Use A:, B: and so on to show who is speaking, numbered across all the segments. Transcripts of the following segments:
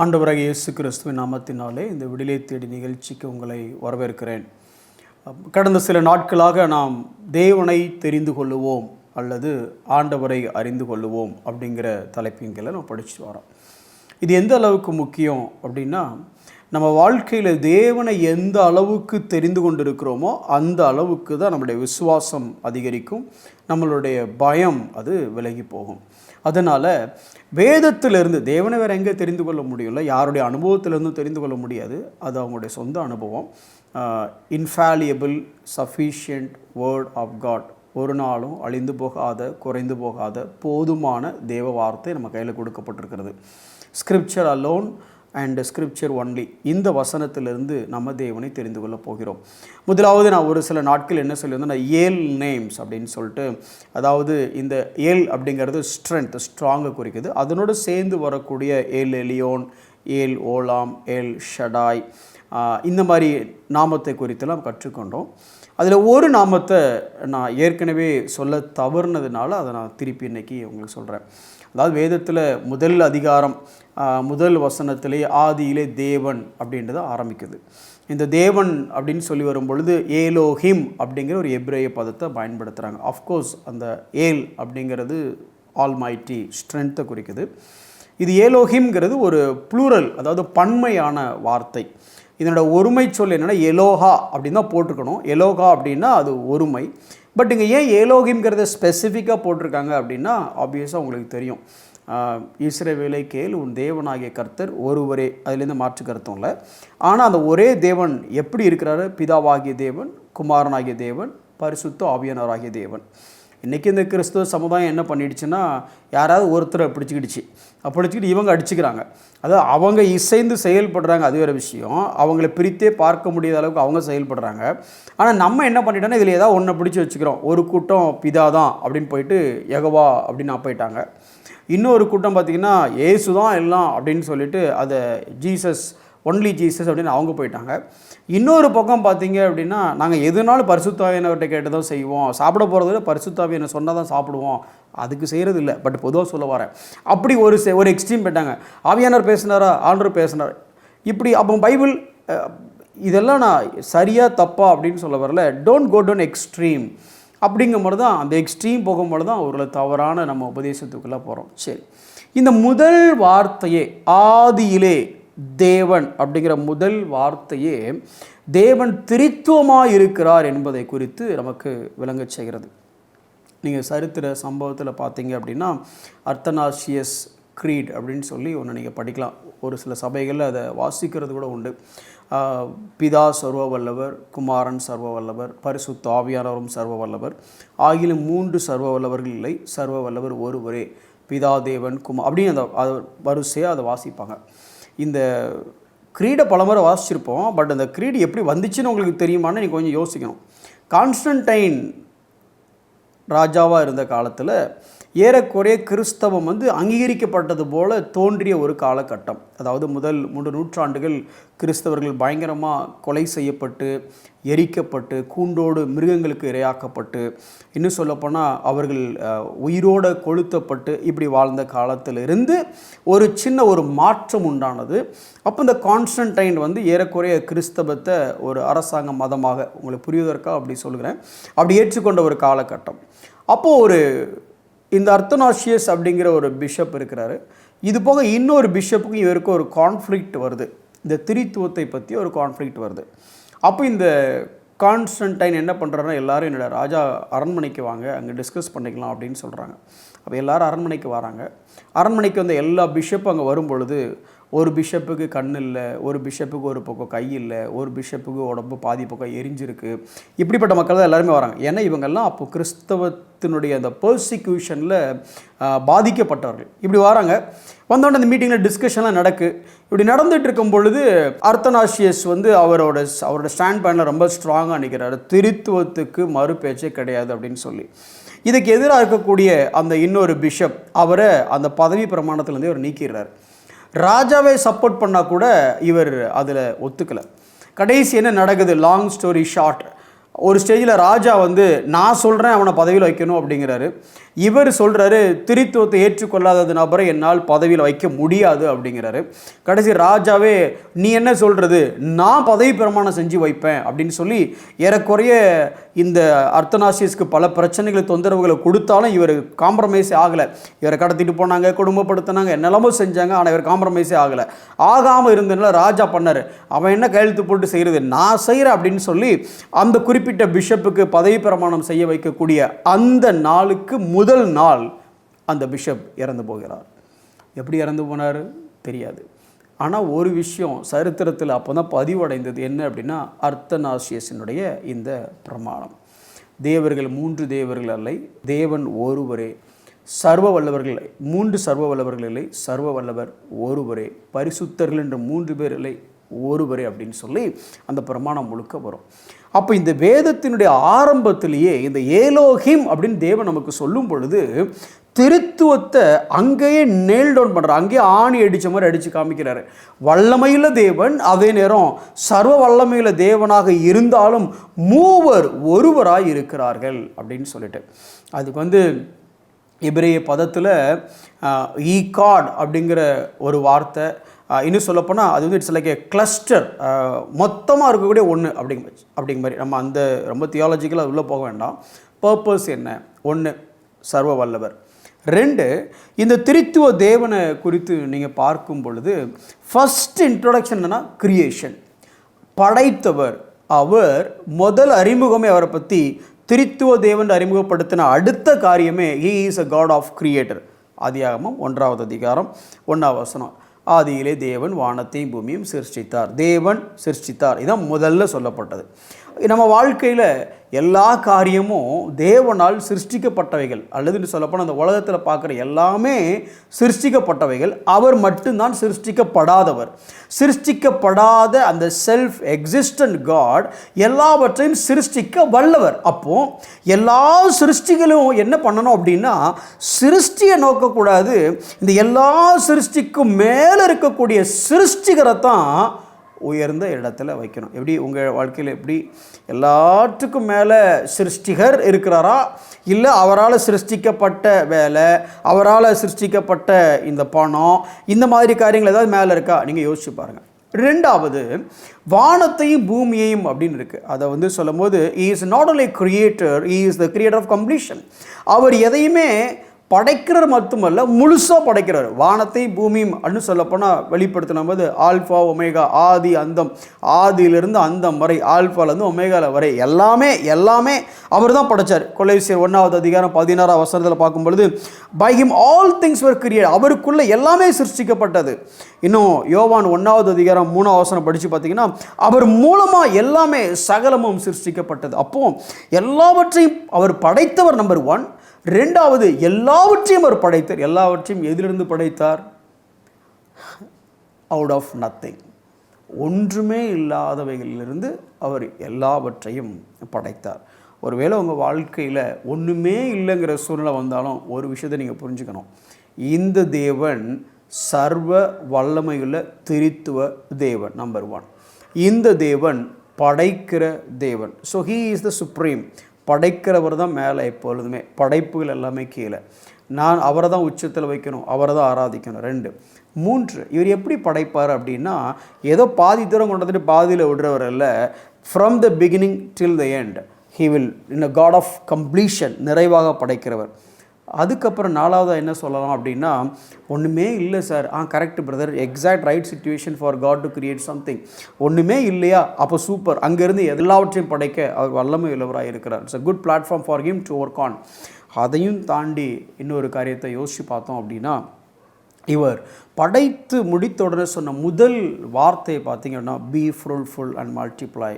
A: ஆண்டவராகிய இயேசு கிறிஸ்துவின் நாமத்தினாலே இந்த விடுதலை தேடி நிகழ்ச்சிக்கு உங்களை வரவேற்கிறேன். கடந்த சில நாட்களாக நாம் தேவனை தெரிந்து கொள்ளுவோம் அல்லது ஆண்டவரை அறிந்து கொள்ளுவோம் அப்படிங்கிற தலைப்பின் கீழே நம்ம படிச்சுட்டு வரோம். இது எந்த அளவுக்கு முக்கியம் அப்படின்னா, நம்ம வாழ்க்கையில் தேவனை எந்த அளவுக்கு தெரிந்து கொண்டிருக்கிறோமோ அந்த அளவுக்கு தான் நம்மளுடைய விசுவாசம் அதிகரிக்கும், நம்மளுடைய பயம் அது விலகி போகும். அதனால் வேதத்திலிருந்து தேவனை வேறு எங்கே தெரிந்து கொள்ள முடியல, யாருடைய அனுபவத்திலிருந்தும் தெரிந்து கொள்ள முடியாது. அது அவங்களுடைய சொந்த அனுபவம். இன்ஃபாலியபிள் சஃபிஷியன்ட் வேர்ட் ஆஃப் காட், ஒரு நாளும் அழிந்து போகாத, குறைந்து போகாத போதுமான தேவ வார்த்தை நம்ம கையில் கொடுக்கப்பட்டிருக்கிறது. Scripture alone and scripture only. இந்த வசனத்திலிருந்து நம்ம தேவனை தெரிந்து கொள்ள போகிறோம். முதலாவது நான் ஒரு சில நாட்கள் என்ன சொல்லியிருந்தேன், நான் ஏல் நேம்ஸ் அப்படின்னு சொல்லிட்டு, அதாவது இந்த ஏல் அப்படிங்கிறது ஸ்ட்ரென்த், ஸ்ட்ராங்கை குறிக்குது. அதனோடு சேர்ந்து வரக்கூடிய ஏல் எலியோன், ஏல் ஓலாம், ஏல் ஷடாய், இந்த மாதிரி நாமத்தை குறித்தெல்லாம் கற்றுக்கொண்டோம். அதில் ஒரு நாமத்தை நான் ஏற்கனவே சொல்ல தவறுனதுனால அதை நான் திருப்பி இன்றைக்கி உங்களுக்கு சொல்கிறேன். அதாவது வேதத்தில் முதல் அதிகாரம் முதல் வசனத்திலே ஆதியிலே தேவன் அப்படின்றத ஆரம்பிக்குது. இந்த தேவன் அப்படின்னு சொல்லி வரும் பொழுது ஏலோஹிம் அப்படிங்கிற ஒரு எபிரேய பதத்தை பயன்படுத்துகிறாங்க. அஃப்கோர்ஸ் அந்த ஏல் அப்படிங்கிறது ஆல்மைட்டி, ஸ்ட்ரென்த்தை குறிக்குது. இது ஏலோஹிம்ங்கிறது ஒரு ப்ளூரல், அதாவது பன்மையான வார்த்தை. இதனோட ஒருமை சொல் என்னென்னா எலோஹா அப்படின்னு தான் போட்டிருக்கணும். எலோஹா அப்படின்னா அது ஒருமை. பட் இங்கே ஏன் ஏலோகிம்ங்கிறத ஸ்பெசிஃபிக்காக போட்டிருக்காங்க அப்படின்னா, ஆப்வியஸாக உங்களுக்கு தெரியும், இஸ்ரவேலை கேள், உன் தேவனாகிய கர்த்தர் ஒருவரே, அதுலேருந்து மாற்று கருத்தும் இல்லை. ஆனால் அந்த ஒரே தேவன் எப்படி இருக்கிறாரு? பிதாவாகிய தேவன், குமாரனாகிய தேவன், பரிசுத்த ஆவியானவராகிய தேவன். இன்றைக்கி இந்த கிறிஸ்துவ சமுதாயம் என்ன பண்ணிடுச்சுன்னா, யாராவது ஒருத்தரை பிடிச்சிக்கிட்டு இவங்க அடிச்சுக்கிறாங்க. அதாவது அவங்க இசைந்து செயல்படுறாங்க, அது வேறு விஷயம். அவங்கள பிரித்தே பார்க்க முடியாத அளவுக்கு அவங்க செயல்படுறாங்க. ஆனால் நம்ம என்ன பண்ணிட்டோன்னா, இதில் ஏதாவது ஒன்றை பிடிச்சி வச்சுக்கிறோம். ஒரு கூட்டம் பிதா தான் அப்படின்னு போயிட்டு யெகோவா அப்படின்னு போயிட்டாங்க. இன்னொரு கூட்டம் பார்த்திங்கன்னா ஏசு தான் எல்லாம் அப்படின்னு சொல்லிட்டு அதை ஜீசஸ், ஒன்லி ஜீசஸ் அப்படின்னு அவங்க போயிட்டாங்க. இன்னொரு பக்கம் பார்த்தீங்க அப்படின்னா, நாங்கள் எதுனாலும் பரிசுத்த ஆவியானவர்கிட்ட கேட்டு தான் செய்வோம், சாப்பிட போகிறத விட பரிசுத்த ஆவியானவர் சொன்னால் தான் சாப்பிடுவோம், அதுக்கு செய்கிறது இல்லை. பட் பொதுவாக சொல்ல வரேன், அப்படி ஒரு எக்ஸ்ட்ரீம் போயிட்டாங்க. ஆவியானவர் பேசினாரா, ஆண்டவர் பேசினார், இப்படி. அப்போ பைபிள் இதெல்லாம் நான் சரியாக தப்பா அப்படின்னு சொல்ல வரல. டோன்ட் கோ டவுன் எக்ஸ்ட்ரீம் அப்படிங்கும் போது தான், அந்த எக்ஸ்ட்ரீம் போகும்போது தான் ஒரு தவறான நம்ம உபதேசத்துக்குள்ளே போகிறோம். சரி, இந்த முதல் வார்த்தையே ஆதியிலே தேவன் அப்படிங்கிற முதல் வார்த்தையே தேவன் திரித்துவமாக இருக்கிறார் என்பதை குறித்து நமக்கு விளங்க செய்கிறது. நீங்கள் சரித்திர சம்பவத்தில் பார்த்தீங்க அப்படின்னா, அர்த்தனாஷியஸ் க்ரீட் அப்படின்னு சொல்லி ஒன்று நீங்கள் படிக்கலாம். ஒரு சில சபைகளில் அதை வாசிக்கிறது கூட உண்டு. பிதா சர்வ வல்லவர், குமாரன் சர்வ வல்லவர், பரிசுத்த ஆவியானவரும் சர்வ வல்லவர், ஆகிலும் 3 சர்வ வல்லவர்கள் இல்லை, சர்வ வல்லவர் ஒருவரே, பிதா தேவன் குமார் அப்படின்னு அந்த வரிசையாக அதை வாசிப்பாங்க. இந்த க்ரீடை பலமுறை வாசிச்சிருப்போம். பட் அந்த க்ரீடு எப்படி வந்துச்சுன்னு உங்களுக்கு தெரியுமான்னு நீங்கள் கொஞ்சம் யோசிக்கணும். கான்ஸ்டன்டைன் ராஜாவாக இருந்த காலத்தில் ஏறக்குறைய கிறிஸ்தவம் அங்கீகரிக்கப்பட்டது போல தோன்றிய ஒரு காலகட்டம். அதாவது முதல் 3 நூற்றாண்டுகள் கிறிஸ்தவர்கள் பயங்கரமாக கொலை செய்யப்பட்டு, எரிக்கப்பட்டு, கூண்டோடு மிருகங்களுக்கு இரையாக்கப்பட்டு, இன்னும் சொல்லப்போனால் அவர்கள் உயிரோடு கொளுத்தப்பட்டு இப்படி வாழ்ந்த காலத்திலிருந்து ஒரு மாற்றம் உண்டானது. அப்போ இந்த கான்ஸ்டன்டைன் ஏறக்குறைய கிறிஸ்தவத்தை ஒரு அரசாங்க மதமாக, உங்களுக்கு புரிவதற்காக அப்படி சொல்கிறேன், அப்படி ஏற்றுக்கொண்ட ஒரு காலகட்டம். அப்போது இந்த அர்த்தனாஷியஸ் அப்படிங்கிற ஒரு பிஷப் இருக்கிறாரு. இது போக இன்னொரு பிஷப்புக்கும் இவருக்கும் ஒரு கான்ஃப்ளிக்ட் வருது. இந்த திரித்துவத்தை பற்றி ஒரு கான்ஃப்ளிக்ட் வருது. அப்போ இந்த கான்ஸ்டன்டைன் என்ன பண்ணுறாருன்னா, எல்லோரும் என்னோட ராஜா அரண்மனைக்கு வாங்க, அங்கே டிஸ்கஸ் பண்ணிக்கலாம் அப்படின்னு சொல்கிறாங்க. அப்போ எல்லோரும் அரண்மனைக்கு வராங்க. அரண்மனைக்கு எல்லா பிஷப்பும் அங்கே வரும் பொழுது, ஒரு பிஷப்புக்கு கண் இல்லை, ஒரு பிஷப்புக்கு ஒரு பக்கம் கை இல்லை, ஒரு பிஷப்புக்கு உடம்பு பாதி பக்கம் எரிஞ்சிருக்கு. இப்படிப்பட்ட மக்கள் தான் எல்லாருமே வராங்க. ஏன்னா இவங்கெல்லாம் அப்போ கிறிஸ்தவத்தினுடைய அந்த பர்சிக்யூஷனில் பாதிக்கப்பட்டவர்கள். இப்படி வராங்க. வந்தோடனே அந்த மீட்டிங்கில் டிஸ்கஷன்லாம் இப்படி நடந்துகிட்டு இருக்கும் பொழுது அர்த்தனாஷியஸ் அவரோட ஸ்டாண்ட் பாயிண்டில் ரொம்ப ஸ்ட்ராங்காக நிற்கிறாரு. திருத்துவத்துக்கு மறு பேச்சே கிடையாது அப்படின்னு சொல்லி. இதுக்கு எதிராக இருக்கக்கூடிய அந்த இன்னொரு பிஷப் அவரை அந்த பதவி பிரமாணத்திலேருந்தே அவர் நீக்கிறார். ராஜாவை சப்போர்ட் பண்ணால் கூட இவர் அதில் ஒத்துக்கலை. கடைசி என்ன நடக்குது, லாங் ஸ்டோரி ஷார்ட், ஒரு ஸ்டேஜில் ராஜா நான் சொல்கிறேன் அவனை பதவியில் வைக்கணும் அப்படிங்கிறாரு. இவர் சொல்கிறாரு திரித்துவத்தை ஏற்றுக்கொள்ளாத நபரை என்னால் பதவியில் வைக்க முடியாது அப்படிங்கிறாரு. கடைசி ராஜாவே நீ என்ன சொல்கிறது, நான் பதவி பிரமாணம் செஞ்சு வைப்பேன் அப்படின்னு சொல்லி ஏறக்குறைய இந்த அர்த்தனாசியஸ்க்கு பல பிரச்சனைகளை தொந்தரவுகளை கொடுத்தாலும் இவர் காம்ப்ரமைஸே ஆகலை. இவரை கடத்திட்டு போனாங்க, குடும்பப்படுத்தினாங்க, என்னெல்லாமோ செஞ்சாங்க. ஆனால் இவர் காம்ப்ரமைஸே ஆகலை. ஆகாமல் இருந்ததுனால ராஜா பண்ணார், அவன் என்ன கையெழுத்து போட்டு செய்கிறது, நான் செய்கிறேன் அப்படின்னு சொல்லி அந்த குறிப்பிட்ட பிஷப்புக்கு பதவி பிரமாணம் செய்ய வைக்கக்கூடிய அந்த நாளுக்கு முதல் நாள் அந்த பிஷப் இறந்து போகிறார். எப்படி இறந்து போனார் தெரியாது. ஆனால் ஒரு விஷயம் சரித்திரத்தில் அப்போ தான் பதிவடைந்தது. என்ன அப்படின்னா அர்த்தனாசியஸினுடைய இந்த பிரமாணம். தேவர்கள் 3 தேவர்கள் அல்ல, தேவன் ஒருவரே, சர்வ வல்லவர்கள் 3 சர்வ வல்லவர்கள் இல்லை, சர்வ வல்லவர் ஒருவரே, பரிசுத்தர்கள் என்று 3 பேர் இல்லை, ஒருவரே அப்படின்னு சொல்லி அந்த பிரமாணம் முழுக்க வரும். அப்போ இந்த வேதத்தினுடைய ஆரம்பத்திலேயே இந்த ஏலோஹிம் அப்படின்னு தேவன் நமக்கு சொல்லும் பொழுது திருத்துவத்தை அங்கேயே நேல் டவுன் பண்ணுறார். அங்கேயே ஆணி அடித்த மாதிரி அடித்து காமிக்கிறாரு. வல்லமையுள்ள தேவன், அதே நேரம் சர்வ வல்லமையுள்ள தேவனாக இருந்தாலும் மூவர் ஒருவராய் இருக்கிறார்கள் அப்படின்னு சொல்லிட்டு அதுக்கு எபிரேய பதத்தில் ஈகாட் அப்படிங்கிற ஒரு வார்த்தை, இன்னும் சொல்லப்போனால் அது இட்ஸ் லைக் ஏ கிளஸ்டர், மொத்தமாக இருக்கக்கூடிய ஒன்று அப்படிங்கிற மாதிரி. நம்ம அந்த ரொம்ப தியாலஜிக்கலாக உள்ளே போக வேண்டாம். பர்பஸ் என்ன? 1 சர்வ வல்லவர், 2 இந்த திரித்துவ தேவனை குறித்து நீங்கள் பார்க்கும் பொழுது ஃபஸ்ட் இன்ட்ரோடக்ஷன் என்னன்னா கிரியேஷன், படைத்தவர். அவர் முதல் அறிமுகமே அவரை பற்றி திரித்துவ தேவன் அறிமுகப்படுத்தின அடுத்த காரியமே he is a God of creator. ஆதியாகமம் 1வது அதிகாரம் 1வது வசனம், ஆதியிலே தேவன் வானத்தையும் பூமியும் சிருஷ்டித்தார். தேவன் சிருஷ்டித்தார், இதான் முதல்ல சொல்லப்பட்டது. நம்ம வாழ்க்கையில் எல்லா காரியமும் தேவனால் சிருஷ்டிக்கப்பட்டவைகள், அல்லது சொல்லப்போனால் அந்த உலகத்தில் பார்க்குற எல்லாமே சிருஷ்டிக்கப்பட்டவைகள். அவர் மட்டும்தான் சிருஷ்டிக்கப்படாதவர். சிருஷ்டிக்கப்படாத அந்த செல்ஃப் எக்ஸிஸ்டன்ட் காட் எல்லாவற்றையும் சிருஷ்டிக்க வல்லவர். அப்போ எல்லா சிருஷ்டிகளும் என்ன பண்ணணும் அப்படின்னா சிருஷ்டியை நோக்கக்கூடாது, இந்த எல்லா சிருஷ்டிக்கும் மேலே இருக்கக்கூடிய சிருஷ்டிகரை தான் உயர்ந்த இடத்துல வைக்கணும். எப்படி உங்கள் வாழ்க்கையில் எப்படி எல்லாத்துக்கும் மேலே சிருஷ்டிகர் இருக்கிறாரா, இல்லை அவரால் சிருஷ்டிக்கப்பட்ட வேலை, அவரால் சிருஷ்டிக்கப்பட்ட இந்த பணம், இந்த மாதிரி காரியங்கள் ஏதாவது மேலே இருக்கா நீங்கள் யோசிச்சு பாருங்கள். 2வது வானத்தையும் பூமியையும் அப்படின்னு இருக்குது. அதை சொல்லும் போது he is not only creator, he is the creator of completion. அவர் எதையுமே படைக்கிறார் மட்டுமல்ல, முழுசாக படைக்கிறார். வானத்தையும் பூமியும் அப்படின்னு சொல்லப்போனால் வெளிப்படுத்தின போது ஆல்ஃபா ஒமேகா, ஆதி அந்தம், ஆதியிலிருந்து அந்தம் வரை, ஆல்ஃபாலேருந்து ஒமேகாவில் வரை எல்லாமே அவர் தான் படைத்தார். கொலோசியர் 1வது அதிகாரம் 16வது வசனத்தில் பார்க்கும் பொழுது by him all things were created, அவருக்குள்ளே எல்லாமே சிருஷ்டிக்கப்பட்டது. இன்னும் யோவான் 1வது அதிகாரம் 3வது வசனம் படித்து பார்த்தீங்கன்னா அவர் மூலமாக எல்லாமே சகலமும் சிருஷ்டிக்கப்பட்டது. அப்போ எல்லாவற்றையும் அவர் படைத்தவர் நம்பர் 1. 2வது எல்லாவற்றையும் அவர் படைத்தார். எல்லாவற்றையும் எதிலிருந்து படைத்தார்? அவுட் ஆஃப் நத்திங், ஒன்றுமே இல்லாதவைகளிலிருந்து அவர் எல்லாவற்றையும் படைத்தார். ஒருவேளை உங்கள் வாழ்க்கையில் ஒன்றுமே இல்லைங்கிற சூழ்நிலை வந்தாலும் ஒரு விஷயத்தை நீங்கள் புரிஞ்சுக்கணும், இந்த தேவன் சர்வ வல்லமையுள்ள திரித்துவ தேவன் நம்பர் 1. இந்த தேவன் படைக்கிற தேவன். So he is the supreme. படைக்கிறவர் தான் மேலே, எப்பொழுதுமே படைப்புகள் எல்லாமே கீழே. நான் அவரை தான் உச்சத்தில் வைக்கணும், அவரை தான் ஆராதிக்கணும். 2, 3 இவர் எப்படி படைப்பார் அப்படின்னா ஏதோ பாதி தூரம் கொண்டு வந்துட்டு பாதியில் விடுறவர் இல்லை. From the beginning till the end he will in a God of completion, நிறைவாக படைக்கிறவர். அதுக்கப்புறம் 4வது என்ன சொல்லலாம் அப்படின்னா ஒன்றுமே இல்லை sir, correct brother, exact right situation for God to create something. ஒன்றுமே இல்லையா, அப்போ சூப்பர், அங்கேருந்து எல்லாவற்றையும் படைக்க அவர் வல்லமை உள்ளவராக இருக்கிறார். It's a good platform for him to work on. அதையும் தாண்டி இன்னொரு காரியத்தை யோசித்து பார்த்தோம் அப்படின்னா இவர் படைத்து முடித்த உடனே சொன்ன முதல் வார்த்தையை பார்த்தீங்கன்னா பி ஃப்ரூட்ஃபுல் அண்ட் மல்டிப்ளை,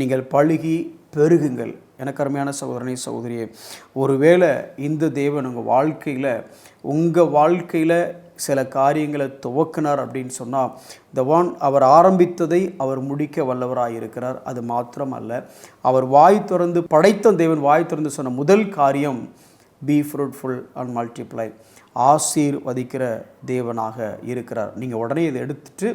A: நீங்கள் பழுகி பெருகுங்கள். எனக்கு அருமையான சகோதரனே சகோதரியே, ஒருவேளை இந்த தேவன் உங்கள் வாழ்க்கையில் சில காரியங்களை துவக்கினார் அப்படின்னு சொன்னால் அவர் ஆரம்பித்ததை அவர் முடிக்க வல்லவராக இருக்கிறார். அது மாத்திரம் அல்ல, அவர் வாய் திறந்து படைத்த தேவன் வாய் திறந்து சொன்ன முதல் காரியம் பி ஃப்ரூட்ஃபுல் அண்ட் மல்டிப்ளை. ஆசீர்வதிக்கிற தேவனாக இருக்கிறார். நீங்கள் உடனே இதை எடுத்துட்டு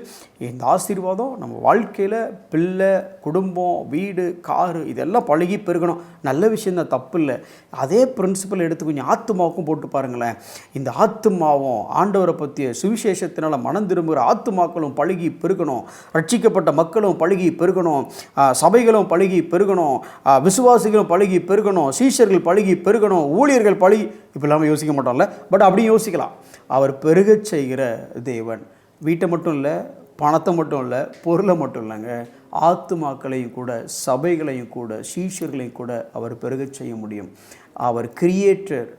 A: இந்த ஆசீர்வாதம் நம்ம வாழ்க்கையில் பிள்ளை, குடும்பம், வீடு, காரு இதெல்லாம் பழகி பெருகணும். நல்ல விஷயந்தான், தப்பு இல்லை. அதே பிரின்சிபல் எடுத்து கொஞ்சம் ஆத்துமாவுக்கும் போட்டு பாருங்களேன். இந்த ஆத்துமாவும் ஆண்டவரை பற்றிய சுவிசேஷத்தினால் மனம் திரும்புகிற ஆத்துமாக்களும் பழகி பெருகணும். ரட்சிக்கப்பட்ட மக்களும் பழகி பெருகணும். சபைகளும் பழகி பெருகணும். விசுவாசிகளும் பழகி பெருகணும். சீஷர்கள் பழகி பெருகணும். ஊழியர்கள் பழகி இப்போ இல்லாமல் யோசிக்க மாட்டோம்ல, பட் அப்படியும் யோசிக்கலாம். அவர் பெருகச் செய்கிற தேவன். வீட்டை மட்டும் இல்லை, பணத்தை மட்டும் இல்லை, பொருளை மட்டும் இல்லைங்க, ஆத்துமாக்களையும் கூட, சபைகளையும் கூட, சீஷர்களையும் கூட அவர் பெருகச் செய்ய முடியும். அவர் கிரியேட்டர்,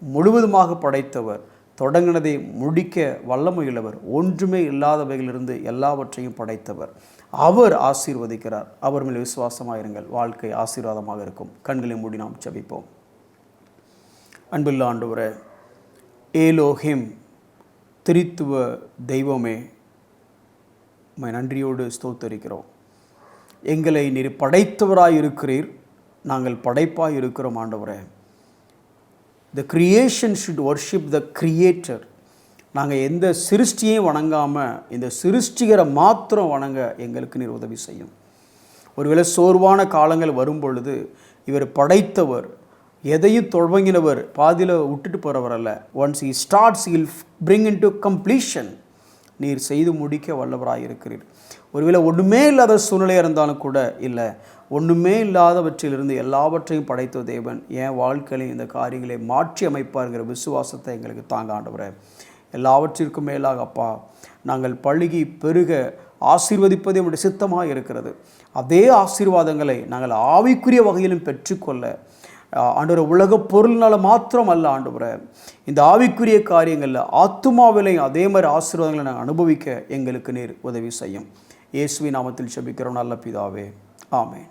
A: முழுவதுமாக படைத்தவர், தொடங்கினதை முடிக்க வல்லமையுள்ளவர், ஒன்றுமே இல்லாதவைகளிலிருந்து எல்லாவற்றையும் படைத்தவர். அவர் ஆசீர்வதிக்கிறார். அவர் மேல் விசுவாசமாக இருங்கள். வாழ்க்கை ஆசீர்வாதமாக இருக்கும். கண்களை மூடி நாம் ஜெபிப்போம். அன்புள்ள ஆண்டவரே, ஏலோஹிம், திரித்துவ தெய்வமே, உம்மை நன்றியோடு ஸ்தோத்தரிக்கிறோம். எங்களை நீர் படைத்தவராய் இருக்கிறீர், நாங்கள் படைப்பாய் இருக்கிறோம். ஆண்டவரே, the creation should worship the creator. நாங்கள் எந்த சிருஷ்டியையும் வணங்காமல் இந்த சிருஷ்டிகரை மாத்திரம் வணங்க எங்களுக்கு நீர் உதவி செய்யும். ஒருவேளை சோர்வான காலங்கள் வரும் பொழுது இவர் படைத்தவர், எதையும் தொடங்கினவர், பாதியில் விட்டுட்டு போகிறவர் அல்ல. Once he starts he will bring into completion. நீர் செய்து முடிக்க வல்லவராக இருக்கிறீர். ஒருவேளை ஒன்றுமே இல்லாத சூழ்நிலையாக இருந்தாலும் கூட இல்லை, ஒன்றுமே இல்லாதவற்றிலிருந்து எல்லாவற்றையும் படைத்த தேவன் என் வாழ்க்கையில இந்த காரியங்களை மாற்றி அமைப்பாருங்கிற விசுவாசத்தை எங்களுக்கு தாங்க ஆண்டவரே. எல்லாவற்றிற்கும் மேலாக அப்பா, நாங்கள் பழுகி பெருக ஆசீர்வதிப்பதே உடைய சித்தமாக இருக்கிறது. அதே ஆசீர்வாதங்களை நாங்கள் ஆவிக்குரிய வகையிலும் பெற்றுக்கொள்ள ஆண்டவரை உலக பொருள்னால மாத்திரம் அல்ல ஆண்டவரை, இந்த ஆவிக்குரிய காரியங்களில் ஆத்துமாவிலையும் அதே மாதிரி ஆசீர்வாதங்களை நாங்கள் அனுபவிக்க எங்களுக்கு நீர் உதவி செய்யும். இயேசுவின் நாமத்தில் ஜெபிக்கிறோம் நல்ல பிதாவே, ஆமென்.